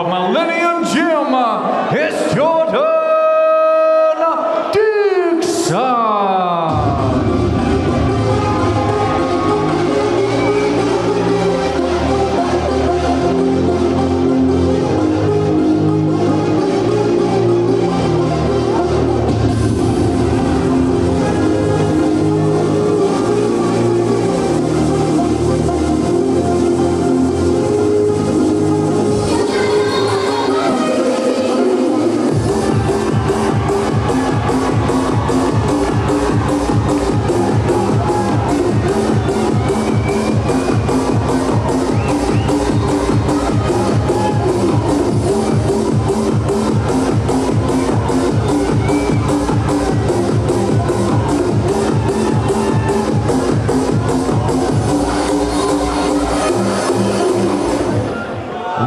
of Millennium Gym, it's Jordan Dixon.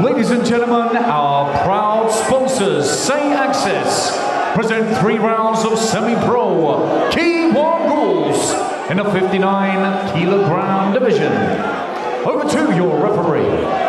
Ladies and gentlemen, our proud sponsors, Say Access, present 3 rounds of semi-pro K1 rules in the 59-kilogram division. Over to your referee.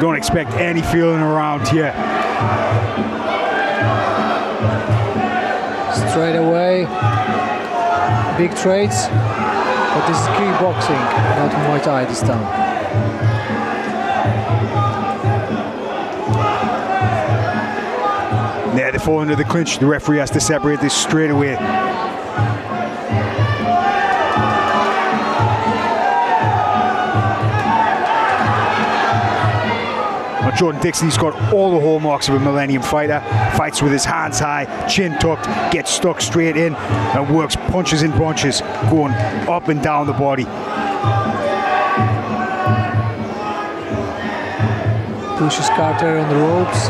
Don't expect any feeling around here. Straight away, big trades, but this is kickboxing, not Muay Thai this time. There, they fall into the clinch. The referee has to separate this straight away. Jordan Dixon, he's got all the hallmarks of a Millennium fighter. Fights with his hands high, chin tucked, gets stuck straight in, and works punches and punches, going up and down the body. Pushes Carter on the ropes.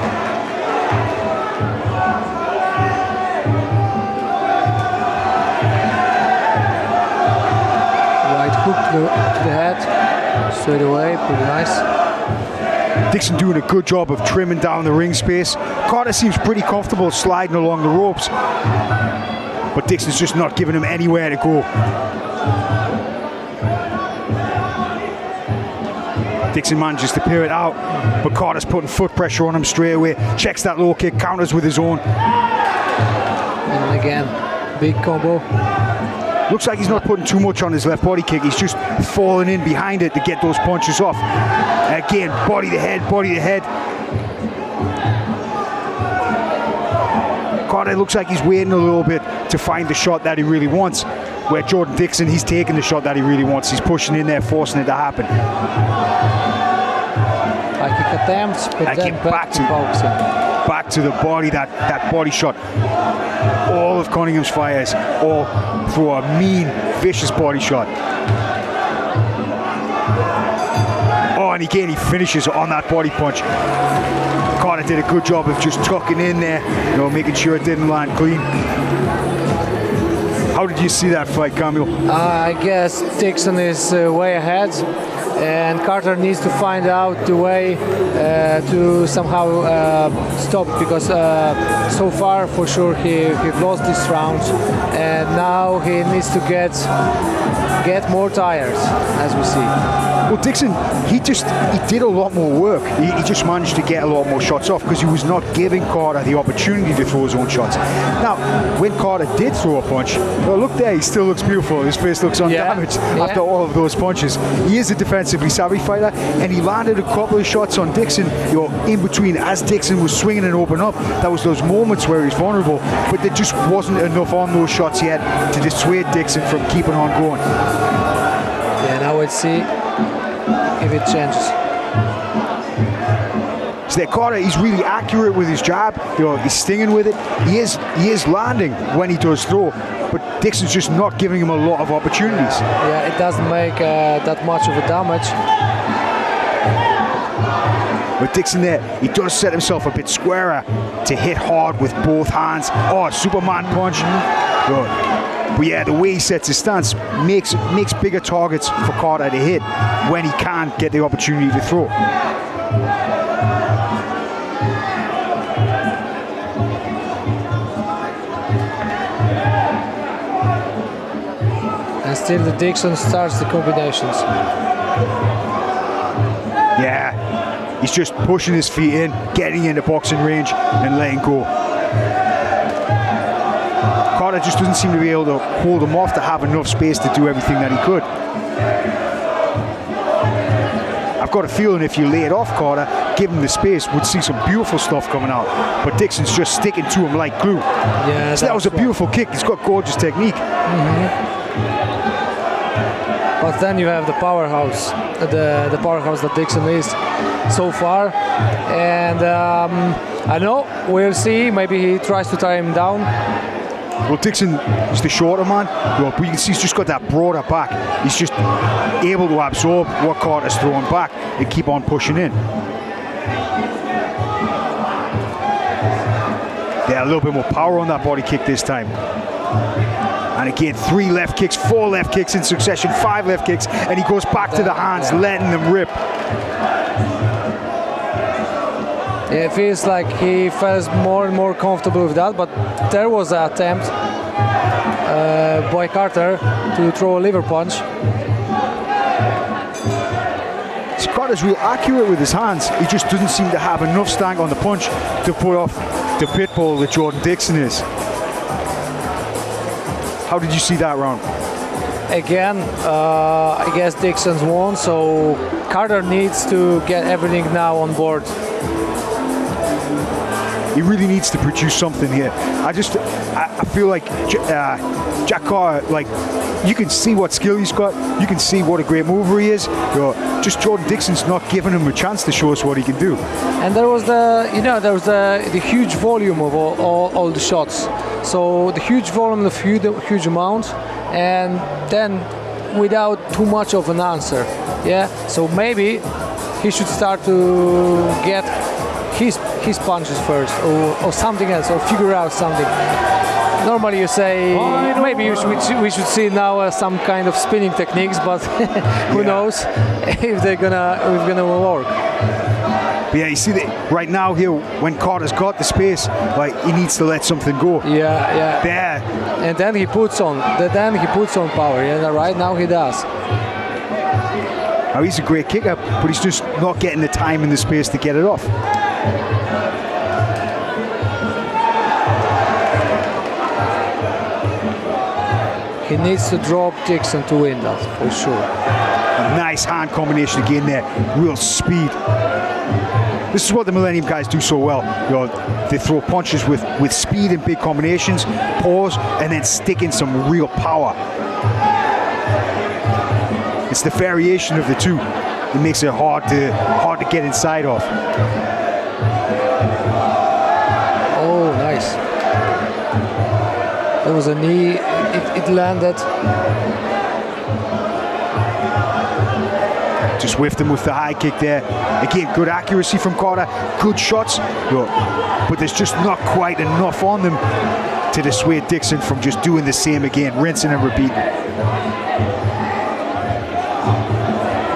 Right hook to the head, straight away, pretty nice. Dixon doing a good job of trimming down the ring space. Carter seems pretty comfortable sliding along the ropes, but Dixon's just not giving him anywhere to go. Dixon manages to clear it out, but Carter's putting foot pressure on him straight away. Checks that low kick, counters with his own. And again, big combo. Looks like he's not putting too much on his left body kick. He's just falling in behind it to get those punches off. Again, body to head, body to head. Carter looks like he's waiting a little bit to find the shot that he really wants. Where Jordan Dixon, he's taking the shot that he really wants. He's pushing in there, forcing it to happen. High kick attempts, but then back to boxing. Back to the body, that body shot. All of Cunningham's fires, all through a mean, vicious body shot. Oh, and again, he finishes on that body punch. Carter did a good job of just tucking in there, you know, making sure it didn't land clean. How did you see that fight, Camille? I guess Dixon is way ahead, and Carter needs to find out the way to somehow stop, because so far for sure he lost this round, and now he needs to get more tired, as we see. Well, Dixon, he did a lot more work. He just managed to get a lot more shots off because he was not giving Carter the opportunity to throw his own shots. Now, when Carter did throw a punch, well, look there, he still looks beautiful. His face looks undamaged after all of those punches. He is a defensively savvy fighter, and he landed a couple of shots on Dixon, you know, in between as Dixon was swinging and open up. That was those moments where he's vulnerable, but there just wasn't enough on those shots yet to dissuade Dixon from keeping on going. Yeah, now let's see if it changes. So that Carter, he's really accurate with his jab. You know, he's stinging with it. He is landing when he does throw, but Dixon's just not giving him a lot of opportunities. Yeah, it doesn't make that much of a damage. But Dixon there, he does set himself a bit squarer to hit hard with both hands. Oh, Superman punch. But yeah, the way he sets his stance makes bigger targets for Carter to hit when he can't get the opportunity to throw. And still the Dixon starts the combinations. Yeah, he's just pushing his feet in, getting into boxing range and letting go. Carter just doesn't seem to be able to hold him off to have enough space to do everything that he could. I've got a feeling if you lay it off Carter, give him the space, we'd see some beautiful stuff coming out. But Dixon's just sticking to him like glue. Yeah, so that was a beautiful kick. He's got gorgeous technique. But then you have the powerhouse, the powerhouse that Dixon is so far. And I know, we'll see. Maybe he tries to tie him down. Well, Dixon is the shorter man, but you can see he's just got that broader back. He's just able to absorb what Carter's throwing back and keep on pushing in. Yeah, a little bit more power on that body kick this time. And again, 3 left kicks, 4 left kicks in succession, 5 left kicks, and he goes back to the hands, letting them rip. Yeah, it feels like he feels more and more comfortable with that, but there was an attempt by Carter to throw a liver punch. So Carter's real accurate with his hands. He just doesn't seem to have enough stank on the punch to put off the pit bull that Jordan Dixon is. How did you see that round? Again, I guess Dixon's won, so Carter needs to get everything now on board. He really needs to produce something here. I feel like Jack Carter, like, you can see what skill he's got, you can see what a great mover he is. Just Jordan Dixon's not giving him a chance to show us what he can do. And there was the huge volume of all the shots. So the huge volume, the huge amount, and then without too much of an answer. Yeah. So maybe he should start to get his punches first, or something else, or figure out something. Normally you say maybe we should see now some kind of spinning techniques, but who knows if they're gonna work. But yeah, you see that right now here, when Carter's got the space, like, he needs to let something go. Yeah. There. And then he puts on power. Yeah, right now he does. Now he's a great kicker, but he's just not getting the time and the space to get it off. He needs to drop Dixon to win that, for sure. A nice hand combination again there, real speed. This is what the Millennium guys do so well. They throw punches with speed and big combinations, pause, and then stick in some real power. It's the variation of the two that makes it hard to get inside of. Oh, nice. There was a knee, it landed. Just whiffed him with the high kick there. Again, good accuracy from Carter, good shots, but there's just not quite enough on them to dissuade Dixon from just doing the same again, rinsing and repeating.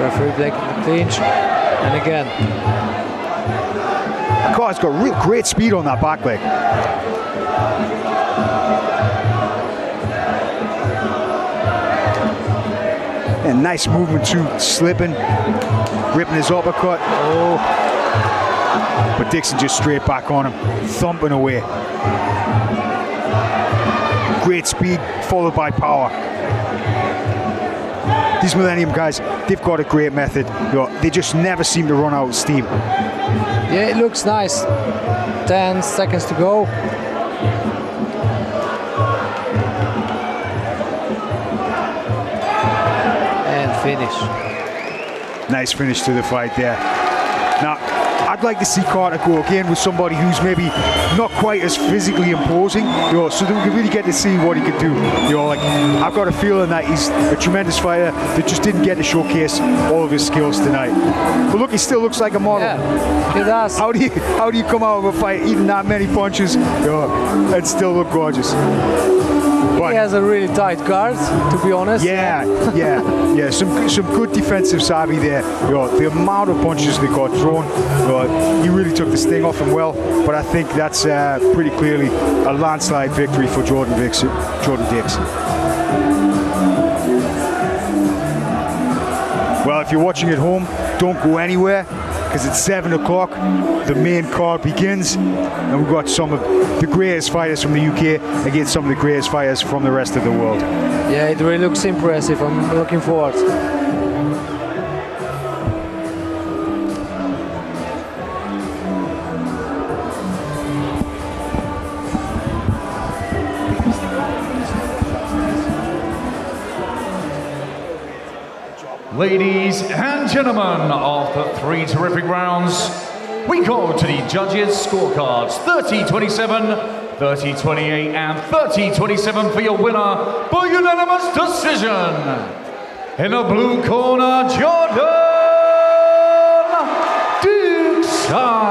Referee breaking the clinch, and again. Carter's got real great speed on that back leg. And nice movement too, slipping, ripping his uppercut. Oh. But Dixon just straight back on him, thumping away. Great speed, followed by power. These Millennium guys, they've got a great method. They just never seem to run out of steam. Yeah, it looks nice. 10 seconds to go. And finish. Nice finish to the fight there. Now, I'd like to see Carter go again with somebody who's maybe not quite as physically imposing, so that we can really get to see what he could do. Like, I've got a feeling that he's a tremendous fighter that just didn't get to showcase all of his skills tonight. But look, he still looks like a model. Yeah, he does. How do you come out of a fight eating that many punches and still look gorgeous? He has a really tight guard, to be honest. Yeah. Some good defensive savvy there. The amount of punches that got thrown, he really took the sting off him well. But I think that's pretty clearly a landslide victory for Jordan Dixon. Well, if you're watching at home, don't go anywhere, because at 7 o'clock the main card begins, and we've got some of the greatest fighters from the UK against some of the greatest fighters from the rest of the world. Yeah, it really looks impressive. I'm looking forward. Ladies and gentlemen, after 3 terrific rounds, we go to the judges' scorecards. 30-27, 30-28, and 30-27 for your winner by unanimous decision. In the blue corner, Jordan Dixon.